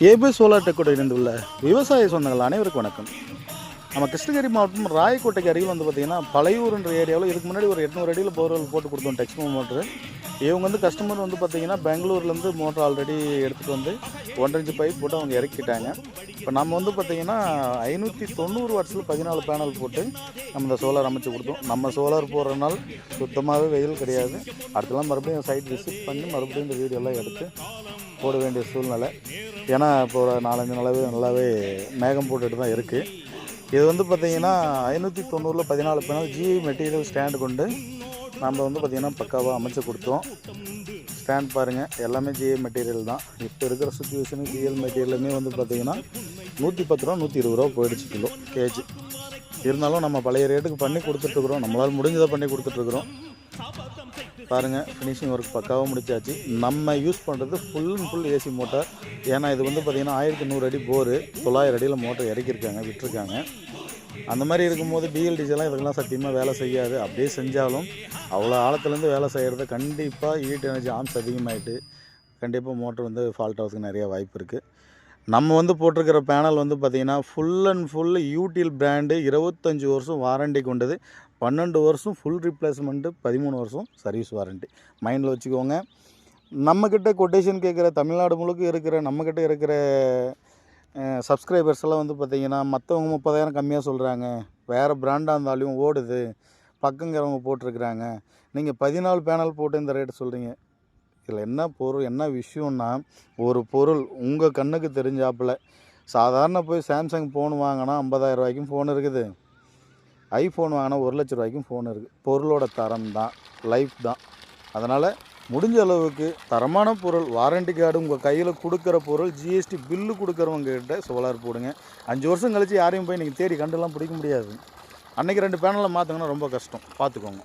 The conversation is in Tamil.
ஏபிஎஸ் சோலார் டெக்கோட இணைந்துள்ள விவசாய சொந்தங்கள் அனைவருக்கும் வணக்கம். நம்ம கிருஷ்ணகிரி மாவட்டம் ராயக்கோட்டைக்கு அருகில் வந்து பார்த்திங்கன்னா பழையூர்ன்ற ஏரியாவில் இதுக்கு முன்னாடி ஒரு 800 அடியில் போர்வெல் போட்டு கொடுத்தோம் டெக்ஸ்மோ மோட்ரு. இவங்க வந்து கஸ்டமர் வந்து பார்த்திங்கன்னா பெங்களூர்லேருந்து மோட்ரு ஆல்ரெடி எடுத்துகிட்டு வந்து 1.5 இன்ச் பைப் போட்டு அவங்க இறக்கிட்டாங்க. இப்போ நம்ம வந்து பார்த்திங்கன்னா 590 வாட்ஸில் 14 பேனல் போட்டு நம்ம இந்த சோலார் அமைச்சு கொடுத்தோம். நம்ம சோலார் போடுறதுனால சுத்தமாகவே வெயில் கிடையாது. அடுத்தலாம் மறுபடியும் சைட் விசிட் பண்ணி மறுபடியும் இந்த வீடியோலாம் எடுத்து போட வேண்டிய சூழ்நிலை. ஏன்னா இப்போ ஒரு 4-5 நாளாகவே நல்லாவே மேகம் போட்டுட்டு தான் இருக்குது. இது வந்து பார்த்திங்கன்னா 590 14 பேனல் ஜிஐ மெட்டீரியல் ஸ்டாண்டு கொண்டு நம்ம வந்து பார்த்திங்கன்னா பக்காவாக அமைச்சு கொடுத்தோம். ஸ்டாண்ட் பாருங்கள், எல்லாமே ஜிஐ மெட்டீரியல் தான். இப்போ இருக்கிற சுச்சுவேஷனுக்கு ஜிஎல் மெட்டீரியலுமே வந்து பார்த்திங்கன்னா 110 ரூபா 120 ரூபா போயிடுச்சு கிலோ கேஜி. இருந்தாலும் நம்ம பழைய ரேட்டுக்கு பண்ணி கொடுத்துட்ருக்குறோம். நம்மளால் முடிஞ்சதை பண்ணி கொடுத்துட்ருக்குறோம். பாருங்கள், ஃபினிஷிங் ஒர்க் பக்காவாக முடிச்சாச்சு. நம்ம யூஸ் பண்ணுறது full and full AC motor. ஏன்னா இது வந்து பார்த்திங்கன்னா 1100 அடி போரு, 900 அடியில் மோட்டர் இறக்கியிருக்காங்க, விட்டுருக்காங்க. அந்த மாதிரி இருக்கும்போது பிஎல்டிசிலாம் இதுக்கெல்லாம் சத்தியமாக வேலை செய்யாது. அப்படியே செஞ்சாலும் அவ்வளோ ஆழத்துலேருந்து வேலை செய்கிறது கண்டிப்பாக ஹீட் எனர்ஜி ஆம்ஸ் அதிகமாகிட்டு கண்டிப்பாக மோட்டர் வந்து ஃபால்ட் ஆகிறதுக்கு நிறையா வாய்ப்பு இருக்குது. நம்ம வந்து போட்டிருக்கிற பேனல் வந்து பார்த்திங்கன்னா ஃபுல் அண்ட் ஃபுல் யூடில் பிராண்டு, 25 வருஷம் வாரண்டி கொண்டது, 12 வருஷம் ஃபுல் ரீப்ளேஸ்மெண்ட்டு, 13 வருஷம் சர்வீஸ் வாரண்டி. மைண்டில் வச்சுக்கோங்க. நம்மக்கிட்ட கொட்டேஷன் கேட்குற தமிழ்நாடு முழுக்க இருக்கிற நம்மக்கிட்ட இருக்கிற சப்ஸ்கிரைபர்ஸ் எல்லாம் வந்து பார்த்திங்கன்னா மற்றவங்க 30,000 கம்மியாக சொல்கிறாங்க, வேறு பிராண்டாக இருந்தாலும் ஓடுது, பக்கங்கிறவங்க போட்டிருக்கிறாங்க, நீங்கள் 14 பேனல் போட்டு இந்த ரேட்டு சொல்கிறீங்க. இதில் என்ன பொருள், என்ன விஷயம்னா, ஒரு பொருள் உங்கள் கண்ணுக்கு தெரிஞ்சாப்பில் சாதாரண போய் சாம்சங் ஃபோன் வாங்கினா 50,000 ரூபாய்க்கும் ஃபோன் இருக்குது, ஐஃபோன் வாங்கினா 1 லட்ச ரூபாய்க்கும் ஃபோன் இருக்குது. பொருளோட தரம் தான், லைஃப் தான். அதனால் முடிஞ்ச அளவுக்கு தரமான பொருள், வாரண்டி கார்டு உங்கள் கையில் கொடுக்குற பொருள், ஜிஎஸ்டி பில்லு கொடுக்குறவங்ககிட்ட சோலார் போடுங்க. 5 வருஷம் கழித்து யாரையும் போய் நீங்கள் தேடி கண்டுலாம் பிடிக்க முடியாது. அன்றைக்கி 2 பேனலில் மாற்றுங்கன்னா ரொம்ப கஷ்டம், பார்த்துக்கோங்க.